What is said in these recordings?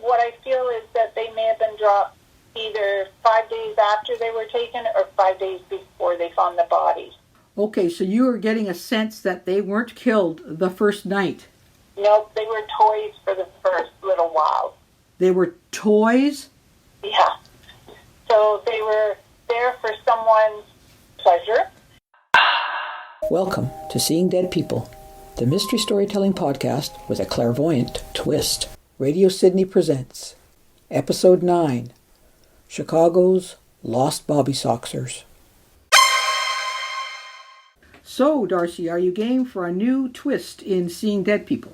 what I feel is that they may have been dropped either 5 days after they were taken or 5 days before they found the bodies. Okay, so you are getting a sense that they weren't killed the first night. Nope, they were toys for the first little while. They were toys? Yeah. So they were there for someone's pleasure. Welcome to Seeing Dead People, the mystery storytelling podcast with a clairvoyant twist. Radio Sydney presents Episode 9, Chicago's Lost Bobby Soxers. So, D'Arcy, are you game for a new twist in Seeing Dead People?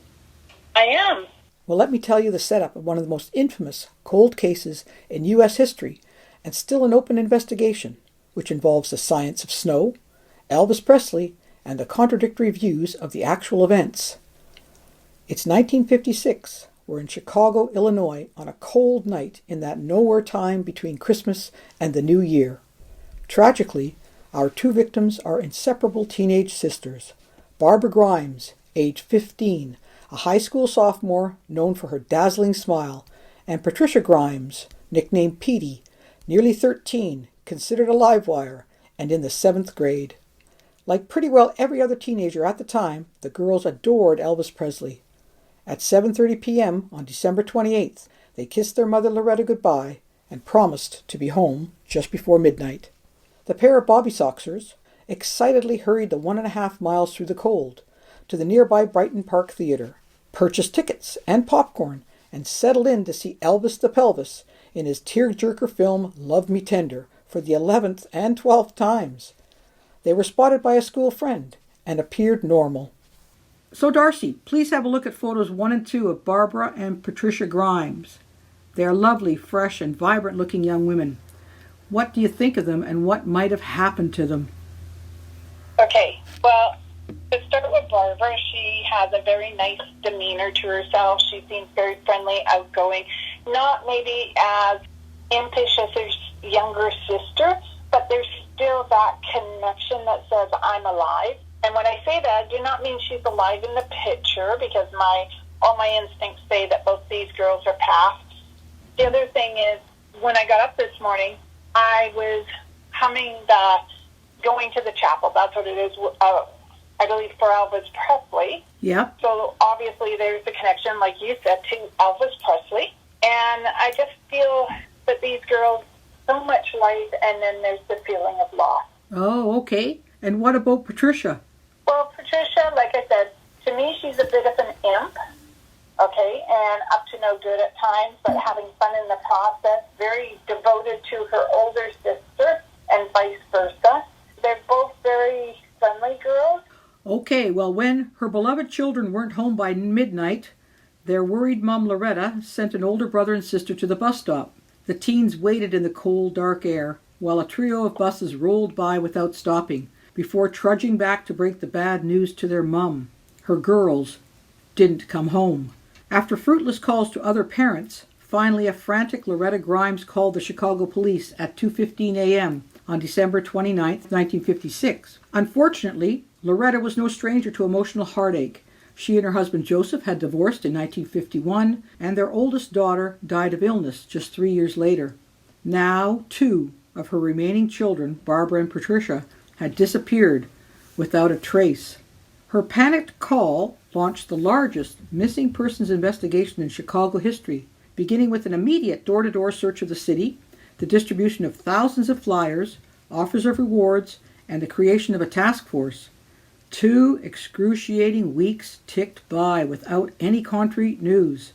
I am. Well, let me tell you the setup of one of the most infamous cold cases in U.S. history, and still an open investigation, which involves the science of snow, Elvis Presley, and the contradictory views of the actual events. It's 1956. We're in Chicago, Illinois, on a cold night in that nowhere time between Christmas and the New Year. Tragically, our two victims are inseparable teenage sisters. Barbara Grimes, age 15, a high school sophomore known for her dazzling smile, and Patricia Grimes, nicknamed Petey, nearly 13, considered a livewire, and in the 7th grade. Like pretty well every other teenager at the time, the girls adored Elvis Presley. At 7:30 p.m. on December 28th, they kissed their mother Loretta goodbye and promised to be home just before midnight. The pair of Bobby Soxers excitedly hurried the 1.5 miles through the cold to the nearby Brighton Park Theatre, purchased tickets and popcorn, and settled in to see Elvis the Pelvis in his tearjerker film Love Me Tender for the 11th and 12th times. They were spotted by a school friend and appeared normal. So, D'Arcy, please have a look at photos 1 and 2 of Barbara and Patricia Grimes. They are lovely, fresh, and vibrant-looking young women. What do you think of them, and what might have happened to them? Okay, well, to start with Barbara, she has a very nice demeanor to herself. She seems very friendly, outgoing, not maybe as impish as her younger sister, but there's still that connection that says, I'm alive. And when I say that, I do not mean she's alive in the picture, because all my instincts say that both these girls are past. The other thing is, when I got up this morning, I was humming the Going to the Chapel. That's what it is, I believe, for Elvis Presley. Yep. So obviously there's a connection, like you said, to Elvis Presley. And I just feel that these girls, so much life, and then there's the feeling of loss. Oh, okay. And what about Patricia? Well, Patricia, like I said, to me she's a bit of an imp, okay, and up to no good at times, but having fun in the process, very devoted to her older sister, and vice versa. They're both very friendly girls. Okay, well, when her beloved children weren't home by midnight, their worried mom Loretta sent an older brother and sister to the bus stop. The teens waited in the cold, dark air, while a trio of buses rolled by without stopping, before trudging back to break the bad news to their mum. Her girls didn't come home. After fruitless calls to other parents, finally a frantic Loretta Grimes called the Chicago police at 2:15 a.m. on December 29, 1956. Unfortunately, Loretta was no stranger to emotional heartache. She and her husband Joseph had divorced in 1951, and their oldest daughter died of illness just 3 years later. Now, 2 of her remaining children, Barbara and Patricia, had disappeared without a trace. Her panicked call launched the largest missing persons investigation in Chicago history, beginning with an immediate door-to-door search of the city, the distribution of thousands of flyers, offers of rewards, and the creation of a task force. 2 excruciating weeks ticked by without any concrete news.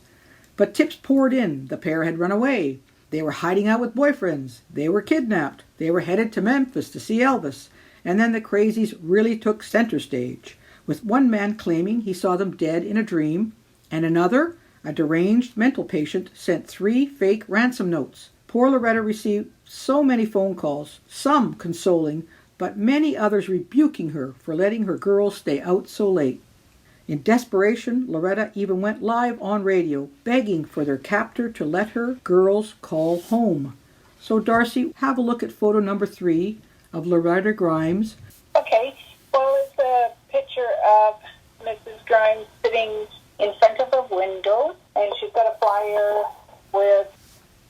But tips poured in. The pair had run away. They were hiding out with boyfriends. They were kidnapped. They were headed to Memphis to see Elvis. And then the crazies really took center stage, with one man claiming he saw them dead in a dream, and another, a deranged mental patient, sent 3 fake ransom notes. Poor Loretta received so many phone calls, some consoling, but many others rebuking her for letting her girls stay out so late. In desperation, Loretta even went live on radio, begging for their captor to let her girls call home. So, D'Arcy, have a look at photo number 3 of Loretta Grimes. Okay, well, it's a picture of Mrs. Grimes sitting in front of a window, and she's got a flyer with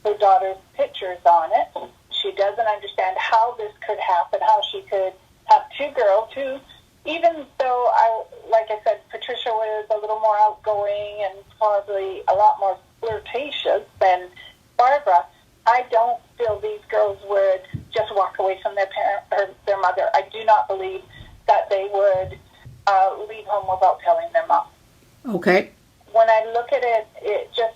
her daughter's pictures on it. She doesn't understand how this could happen, how she could have two girls who, even though, like I said, Patricia was a little more outgoing and probably a lot more flirtatious than Barbara, I don't feel these girls would just walk away from their parent or their mother. I do not believe that they would leave home without telling their mom. Okay. When I look at it, it just,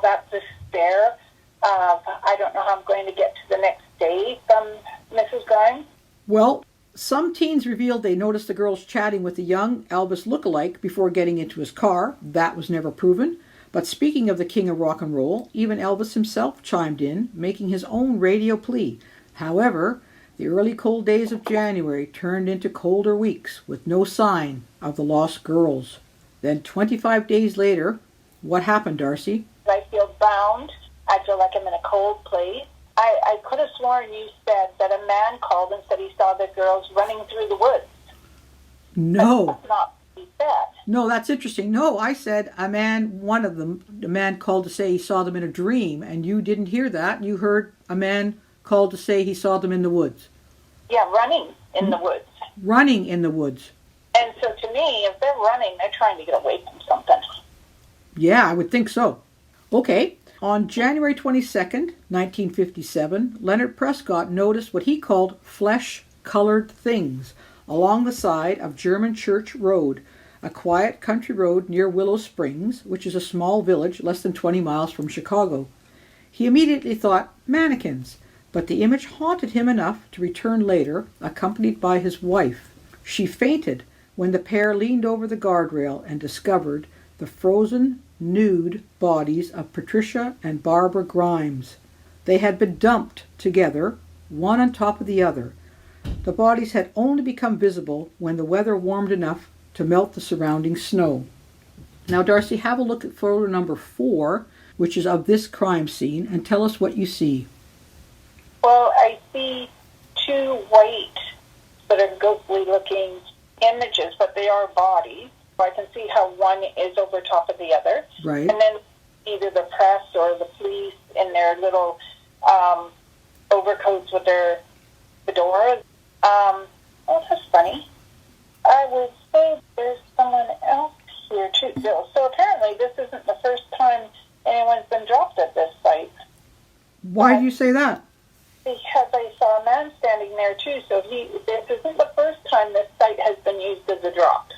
that despair of, I don't know how I'm going to get to the next day from Mrs. Grimes. Well, some teens revealed they noticed the girls chatting with a young Elvis lookalike before getting into his car. That was never proven. But speaking of the king of rock and roll, even Elvis himself chimed in, making his own radio plea. However, the early cold days of January turned into colder weeks with no sign of the lost girls. Then 25 days later, what happened, D'Arcy? I feel bound. I feel like I'm in a cold place. I could have sworn you said that a man called and said he saw the girls running through the woods. No. That's not what he said. No, that's interesting. No, I said a man called to say he saw them in a dream, and you didn't hear that. You heard a man called to say he saw them in the woods. Yeah, running in the woods. Running in the woods. And so to me, if they're running, they're trying to get away from something. Yeah, I would think so. Okay. On January 22nd, 1957, Leonard Prescott noticed what he called flesh-colored things along the side of German Church Road, a quiet country road near Willow Springs, which is a small village less than 20 miles from Chicago. He immediately thought mannequins, but the image haunted him enough to return later, accompanied by his wife. She fainted when the pair leaned over the guardrail and discovered the frozen, nude bodies of Patricia and Barbara Grimes. They had been dumped together, one on top of the other. The bodies had only become visible when the weather warmed enough to melt the surrounding snow. Now, D'Arcy, have a look at photo number 4, which is of this crime scene, and tell us what you see. Well, I see two white, sort of ghostly-looking images, but they are bodies. So I can see how one is over top of the other. Right. And then either the press or the police in their little overcoats with their fedoras. Oh, that's funny. I would say there's someone else here, too. So apparently this isn't the first time anyone's been dropped at this site. Why do you say that? Because I saw a man standing there, too. So this isn't the first time this site has been used as a drop.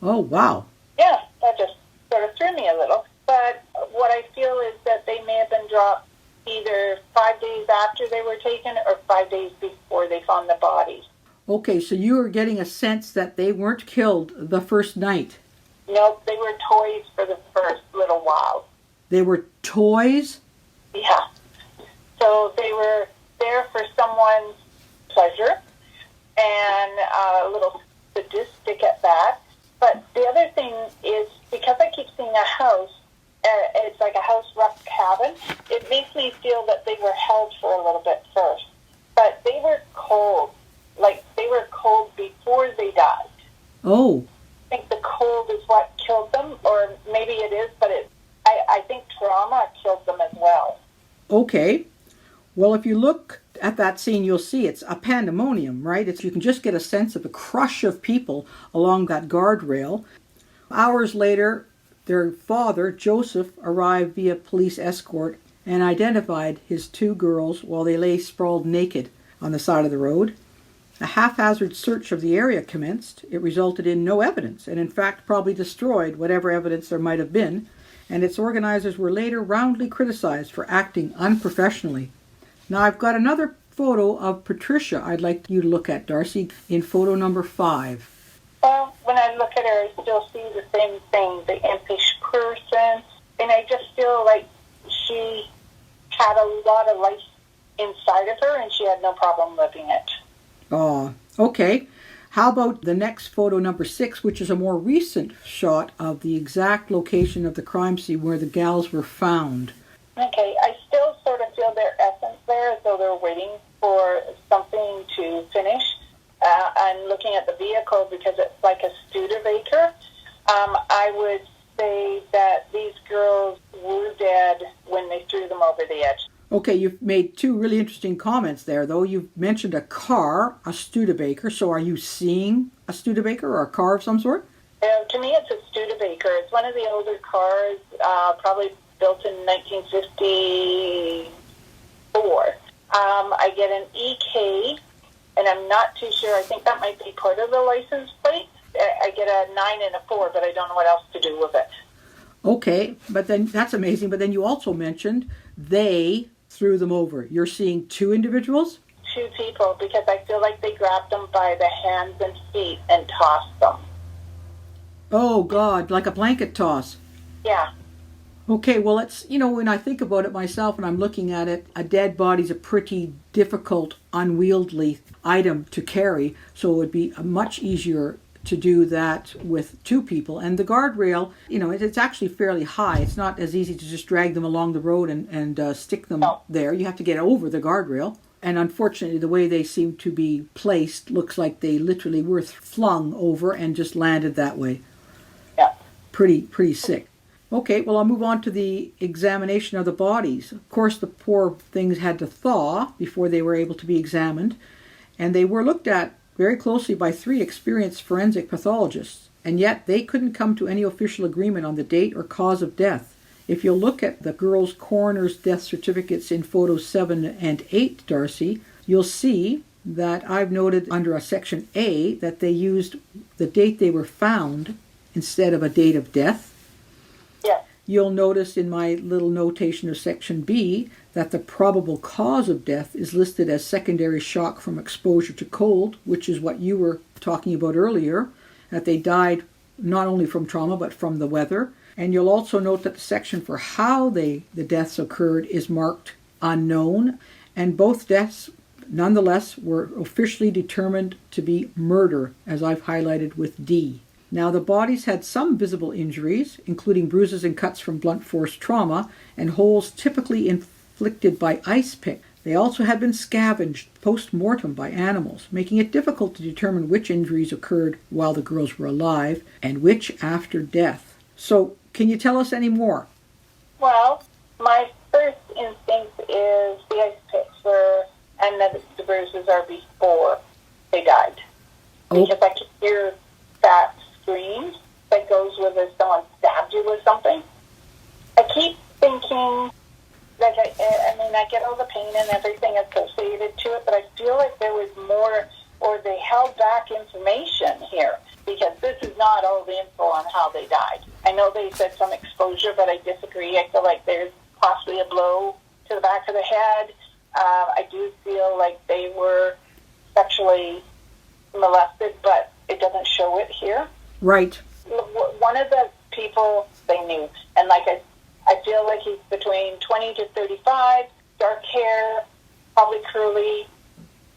Oh, wow. Yeah, that just sort of threw me a little. But what I feel is that they may have been dropped either 5 days after they were taken or 5 days before they found the bodies. Okay, so you were getting a sense that they weren't killed the first night. Nope, they were toys for the first little while. They were toys? Yeah. So they were there for someone's pleasure and a little sadistic at that. But the other thing is, because I keep seeing a house, it's like a house rough cabin, it makes me feel that they were held for a little bit first. But they were cold. Like, they were cold before they died. Oh. I think the cold is what killed them, or maybe it is, but I think trauma killed them as well. Okay. Well, if you look at that scene, you'll see it's a pandemonium, right? You can just get a sense of the crush of people along that guardrail. Hours later, their father, Joseph, arrived via police escort and identified his two girls while they lay sprawled naked on the side of the road. A haphazard search of the area commenced. It resulted in no evidence, and in fact probably destroyed whatever evidence there might have been, and its organizers were later roundly criticized for acting unprofessionally. Now I've got another photo of Patricia I'd like you to look at, D'Arcy, in photo number 5. Well, when I look at her, I still see the same thing, the impish person, and I just feel like she had a lot of life inside of her, and she had no problem living it. Oh, okay. How about the next photo, number 6, which is a more recent shot of the exact location of the crime scene where the gals were found? Okay, I still sort of feel their essence there, as though they're waiting for something to finish. I'm looking at the vehicle because it's like a Studebaker. I would say that these girls were dead when they threw them over the edge. Okay, you've made two really interesting comments there, though. You've mentioned a car, a Studebaker. So are you seeing a Studebaker or a car of some sort? To me, it's a Studebaker. It's one of the older cars, probably built in 1954. I get an EK, and I'm not too sure. I think that might be part of the license plate. I get a 9 and a 4, but I don't know what else to do with it. Okay, but then that's amazing. But then you also mentioned they threw them over. You're seeing two individuals? Two people, because I feel like they grabbed them by the hands and feet and tossed them. Oh, God, like a blanket toss. Yeah. Okay, well, it's, when I think about it myself and I'm looking at it, a dead body's a pretty difficult, unwieldy item to carry, so it would be much easier to do that with two people. And the guardrail, it's actually fairly high. It's not as easy to just drag them along the road and stick them there. You have to get over the guardrail. And unfortunately, the way they seem to be placed looks like they literally were flung over and just landed that way. Yeah. Pretty sick. Okay, well, I'll move on to the examination of the bodies. Of course, the poor things had to thaw before they were able to be examined, and they were looked at very closely by 3 experienced forensic pathologists, and yet they couldn't come to any official agreement on the date or cause of death. If you look at the girls' coroner's death certificates in photos 7 and 8, D'Arcy, you'll see that I've noted under a section A that they used the date they were found instead of a date of death. Yeah. You'll notice in my little notation of section B that the probable cause of death is listed as secondary shock from exposure to cold, which is what you were talking about earlier, that they died not only from trauma but from the weather. And you'll also note that the section for how the deaths occurred is marked unknown, and both deaths nonetheless were officially determined to be murder, as I've highlighted with D. Now, the bodies had some visible injuries, including bruises and cuts from blunt force trauma and holes typically inflicted by ice pick. They also had been scavenged post-mortem by animals, making it difficult to determine which injuries occurred while the girls were alive and which after death. So, can you tell us any more? Well, my first instinct is the ice picks and then the bruises are before they died. Oh. Because I can hear that scream that goes with if someone stabbed you with something. I keep thinking, I get all the pain and everything associated to it, but I feel like there was more, or they held back information here, because this is not all the info on how they died. I know they said some exposure, but I disagree. I feel like there's possibly a blow to the back of the head. I do feel like they were sexually molested, but it doesn't show it here. Right. One of the people they knew, and I feel like he's between 20 to 35, dark hair, probably curly,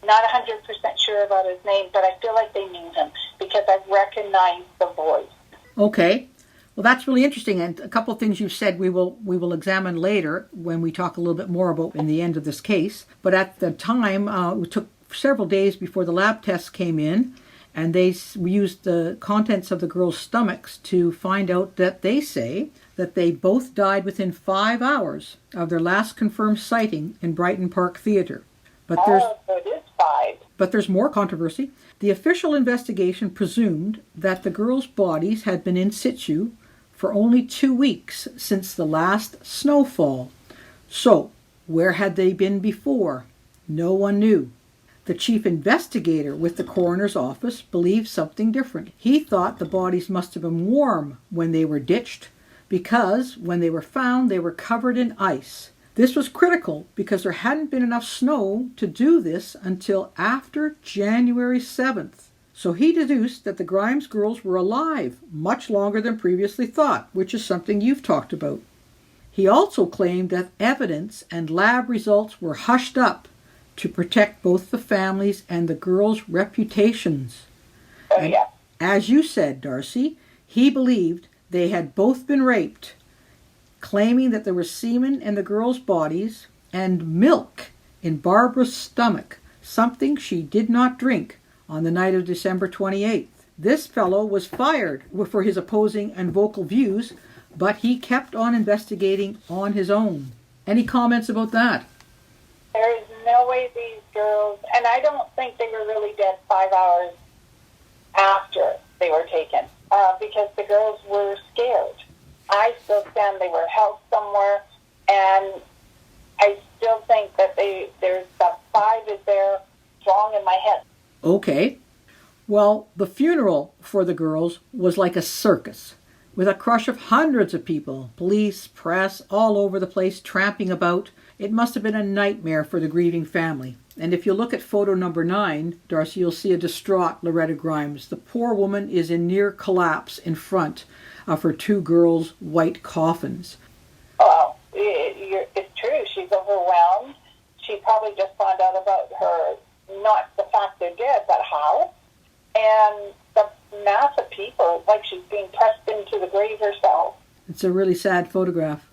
not 100% sure about his name, but I feel like they knew him because I recognized the voice. Okay. Well, that's really interesting, and a couple of things you've said we will examine later when we talk a little bit more about in the end of this case. But at the time, it took several days before the lab tests came in, and we used the contents of the girls' stomachs to find out that they say that they both died within 5 hours of their last confirmed sighting in Brighton Park Theatre. But so it is 5. But there's more controversy. The official investigation presumed that the girls' bodies had been in situ for only 2 weeks since the last snowfall. So, where had they been before? No one knew. The chief investigator with the coroner's office believed something different. He thought the bodies must have been warm when they were ditched, because when they were found, they were covered in ice. This was critical because there hadn't been enough snow to do this until after January 7th. So he deduced that the Grimes girls were alive much longer than previously thought, which is something you've talked about. He also claimed that evidence and lab results were hushed up to protect both the families and the girls' reputations. And as you said, D'Arcy, he believed they had both been raped, claiming that there was semen in the girls' bodies and milk in Barbara's stomach, something she did not drink on the night of December 28th. This fellow was fired for his opposing and vocal views, but he kept on investigating on his own. Any comments about that? There is no way these girls, and I don't think they were really dead 5 hours after they were taken, because the girls were scared. I still stand they were held somewhere, and I still think that there's the 5 is there strong in my head. Okay. Well, the funeral for the girls was like a circus, with a crush of hundreds of people, police, press, all over the place, tramping about. It must have been a nightmare for the grieving family. And if you look at photo number 9, D'Arcy, you'll see a distraught Loretta Grimes. The poor woman is in near collapse in front of her 2 girls' white coffins. Well, it's true. She's overwhelmed. She probably just found out about her, not the fact they're dead, but how. And the mass of people, like she's being pressed into the grave herself. It's a really sad photograph.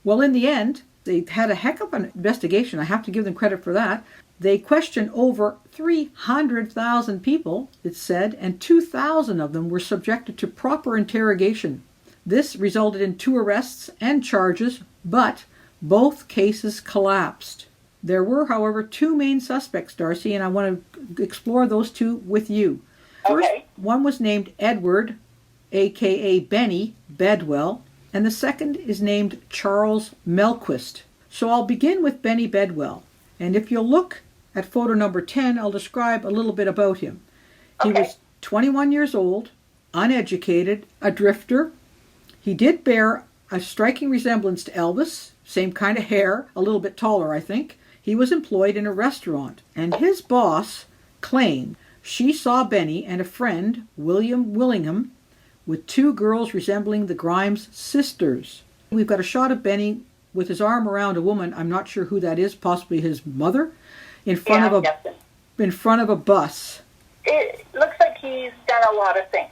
Well, in the end, they had a heck of an investigation. I have to give them credit for that. They questioned over 300,000 people, it said, and 2,000 of them were subjected to proper interrogation. This resulted in 2 arrests and charges, but both cases collapsed. There were, however, 2 main suspects, D'Arcy, and I want to explore those 2 with you. First, Okay. one was named Edward, a.k.a. Benny Bedwell, and the second is named Charles Melquist. So I'll begin with Benny Bedwell. And if you'll look at photo number 10, I'll describe a little bit about him. He was 21 years old, uneducated, a drifter. He did bear a striking resemblance to Elvis, same kind of hair, a little bit taller, I think. He was employed in a restaurant, and his boss claimed she saw Benny and a friend, William Willingham, with 2 girls resembling the Grimes sisters. We've got a shot of Benny with his arm around a woman, I'm not sure who that is, possibly his mother, in front of a bus. It looks like he's done a lot of things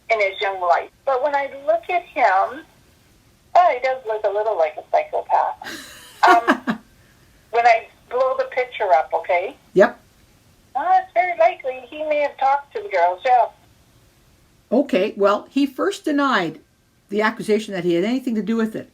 in his young life. But when I look at him, he does look a little like a psychopath. When I blow the picture up, okay? Yep. It's very likely he may have talked to the girls, yeah. Okay, well, he first denied the accusation that he had anything to do with it.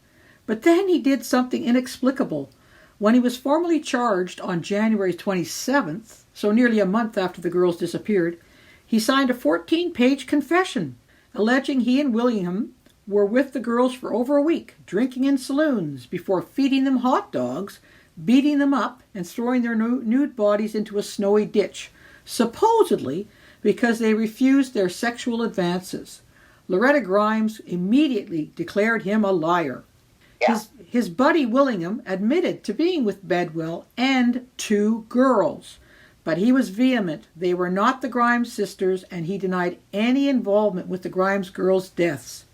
But then he did something inexplicable. When he was formally charged on January 27th, so nearly a month after the girls disappeared, he signed a 14-page confession alleging he and William were with the girls for over a week, drinking in saloons before feeding them hot dogs, beating them up, and throwing their nude bodies into a snowy ditch, supposedly because they refused their sexual advances. Loretta Grimes immediately declared him a liar. Yeah. His buddy Willingham admitted to being with Bedwell and 2 girls, but he was vehement. They were not the Grimes sisters, and he denied any involvement with the Grimes girls' deaths.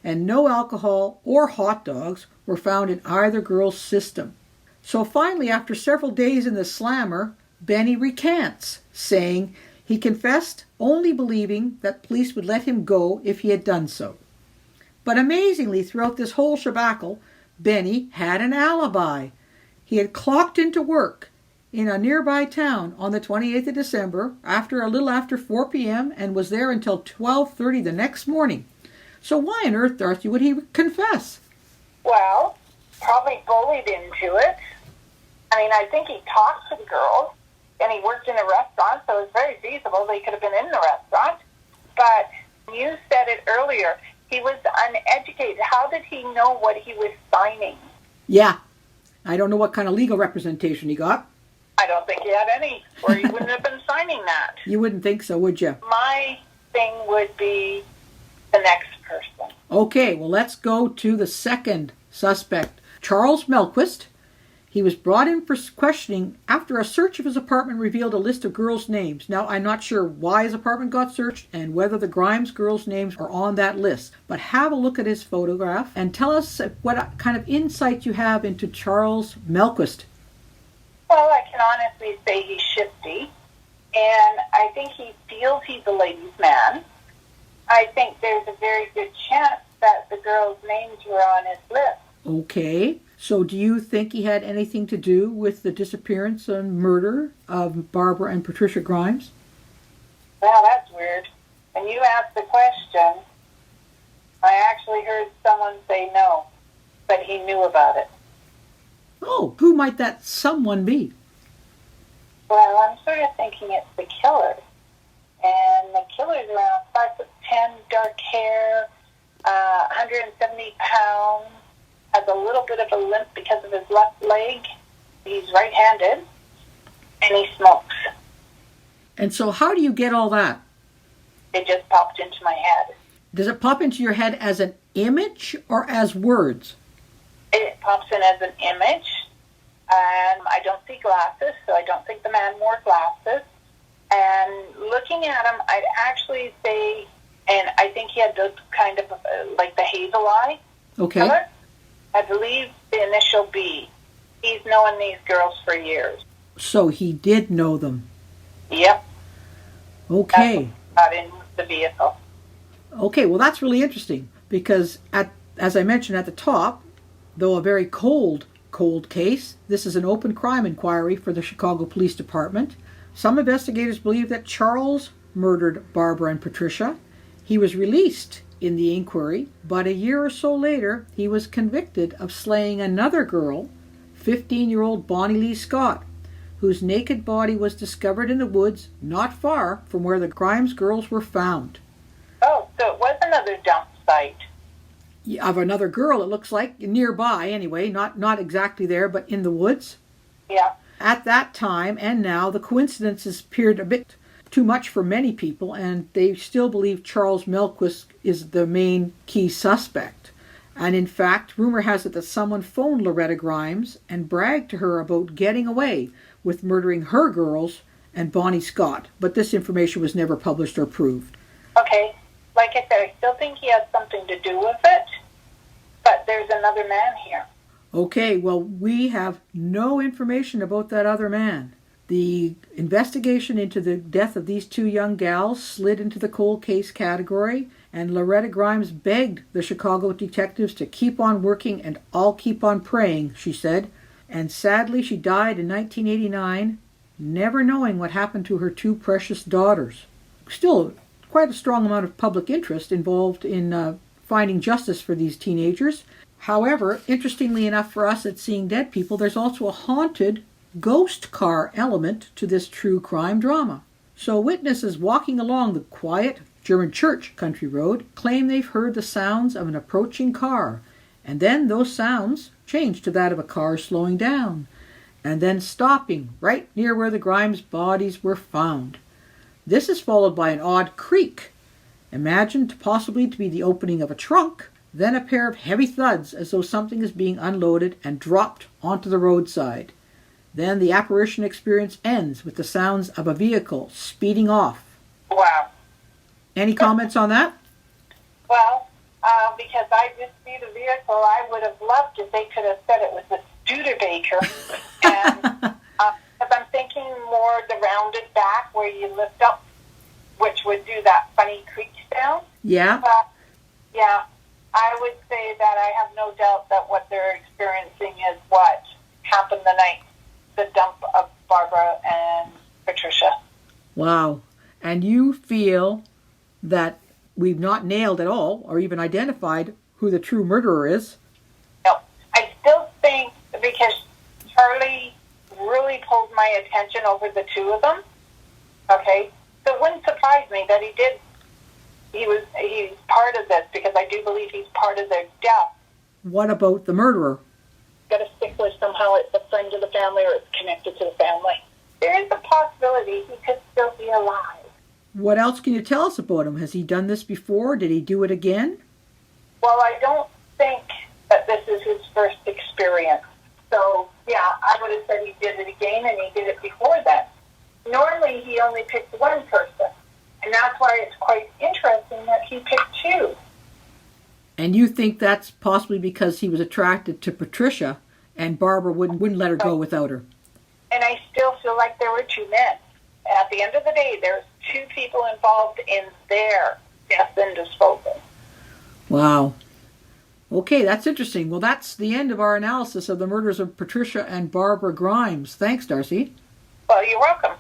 And no alcohol or hot dogs were found in either girl's system. So finally, after several days in the slammer, Benny recants, saying he confessed only believing that police would let him go if he had done so. But amazingly, throughout this whole shebackle, Benny had an alibi. He had clocked into work in a nearby town on the 28th of December, a little after 4 p.m., and was there until 12:30 the next morning. So why on earth, D'Arcy, would he confess? Well, probably bullied into it. I mean, I think he talked to the girls, and he worked in a restaurant, so it's very feasible they could have been in the restaurant. But you said it earlier, he was uneducated. How did he know what he was signing? Yeah. I don't know what kind of legal representation he got. I don't think he had any, or he wouldn't have been signing that. You wouldn't think so, would you? My thing would be the next person. Okay, well, let's go to the second suspect, Charles Melquist. He was brought in for questioning after a search of his apartment revealed a list of girls' names. Now, I'm not sure why his apartment got searched and whether the Grimes girls' names are on that list. But have a look at his photograph and tell us what kind of insight you have into Charles Melquist. Well, I can honestly say he's shifty, and I think he feels he's a ladies' man. I think there's a very good chance that the girls' names were on his list. Okay. So do you think he had anything to do with the disappearance and murder of Barbara and Patricia Grimes? Well, that's weird. When you asked the question, I actually heard someone say no, but he knew about it. Oh, who might that someone be? Well, I'm sort of thinking it's the killer. And the killer's around 5'10", dark hair, 170 pounds, has a little bit of a limp because of his left leg. He's right-handed, and he smokes. And so how do you get all that? It just popped into my head. Does it pop into your head as an image or as words? It pops in as an image. I don't see glasses, so I don't think the man wore glasses. And looking at him, I'd actually say, and I think he had those kind of, like the hazel eye color. I believe the initial B. He's known these girls for years. So he did know them. Yep. Okay. Got in the vehicle. Okay, well that's really interesting because as I mentioned at the top, though a very cold case, this is an open crime inquiry for the Chicago Police Department. Some investigators believe that Charles murdered Barbara and Patricia. He was released in the inquiry, but a year or so later, he was convicted of slaying another girl, 15-year-old Bonnie Lee Scott, whose naked body was discovered in the woods not far from where the Grimes girls were found. Oh, so it was another dump site. Of another girl, it looks like, nearby anyway, not exactly there, but in the woods. Yeah. At that time and now, the coincidences appeared a bit too much for many people, and they still believe Charles Melquist is the main key suspect. And in fact, rumor has it that someone phoned Loretta Grimes and bragged to her about getting away with murdering her girls and Bonnie Scott, but this information was never published or proved. Okay, like I said, I still think he has something to do with it, but there's another man here. Okay, well, we have no information about that other man. The investigation into the death of these two young gals slid into the cold case category, and Loretta Grimes begged the Chicago detectives to keep on working and I'll keep on praying, she said. And sadly, she died in 1989, never knowing what happened to her two precious daughters. Still, quite a strong amount of public interest involved in finding justice for these teenagers. However, interestingly enough for us at Seeing Dead People, there's also a haunted ghost car element to this true crime drama. So witnesses walking along the quiet German church country road claim they've heard the sounds of an approaching car, and then those sounds change to that of a car slowing down, and then stopping right near where the Grimes bodies were found. This is followed by an odd creak, imagined possibly to be the opening of a trunk, then a pair of heavy thuds as though something is being unloaded and dropped onto the roadside. Then the apparition experience ends with the sounds of a vehicle speeding off. Wow. Any comments on that? Well, because I just see the vehicle, I would have loved if they could have said it was a Studebaker. And because I'm thinking more the rounded back where you lift up, which would do that funny creak sound. Yeah. Yeah. I would say that I have no doubt that what they're experiencing is what happened the dump of Barbara and Patricia. Wow. And you feel that we've not nailed at all or even identified who the true murderer is? No. I still think because Charlie really pulled my attention over the two of them. Okay? So it wouldn't surprise me that he's part of this because I do believe he's part of their death. What about the murderer? Got to stick with somehow it's a friend of the family or it's connected to the family. There is a possibility he could still be alive. What else can you tell us about him? Has he done this before? Did he do it again? Well, I don't think that this is his first experience. So, yeah, I would have said he did it again and he did it before that. Normally, he only picks one person. And that's why it's quite interesting that he picked two. And you think that's possibly because he was attracted to Patricia and Barbara wouldn't let her go without her? And I still feel like there were two men. At the end of the day, there's two people involved in their death and disposal. Wow. Okay, that's interesting. Well, that's the end of our analysis of the murders of Patricia and Barbara Grimes. Thanks, D'Arcy. Well, you're welcome.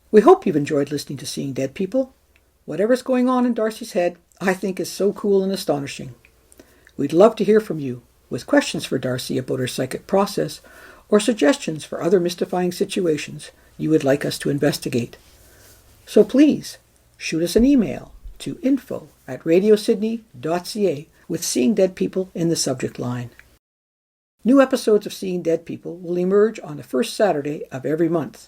We hope you've enjoyed listening to Seeing Dead People. Whatever's going on in D'Arcy's head, I think is so cool and astonishing. We'd love to hear from you with questions for D'Arcy about her psychic process or suggestions for other mystifying situations you would like us to investigate. So please, shoot us an email to info@radiosydney.ca with Seeing Dead People in the subject line. New episodes of Seeing Dead People will emerge on the first Saturday of every month.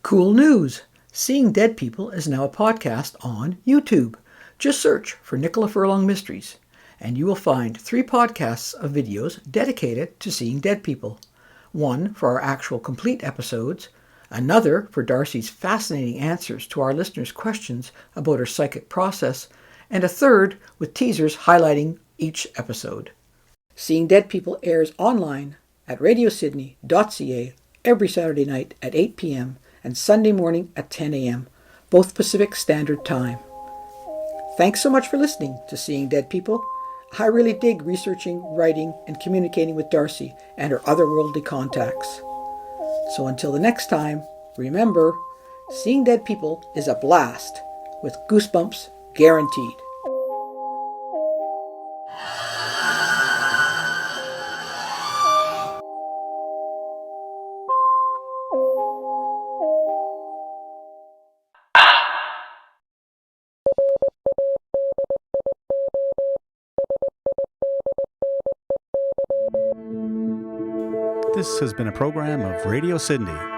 Cool news! Seeing Dead People is now a podcast on YouTube. Just search for Nicola Furlong Mysteries, and you will find 3 podcasts of videos dedicated to Seeing Dead People. One for our actual complete episodes, another for D'Arcy's fascinating answers to our listeners' questions about her psychic process, and a third with teasers highlighting each episode. Seeing Dead People airs online at radiosydney.ca every Saturday night at 8 p.m. and Sunday morning at 10 a.m., both Pacific Standard Time. Thanks so much for listening to Seeing Dead People. I really dig researching, writing, and communicating with D'Arcy and her otherworldly contacts. So until the next time, remember, Seeing Dead People is a blast, with goosebumps guaranteed. This has been a program of Radio Sydney.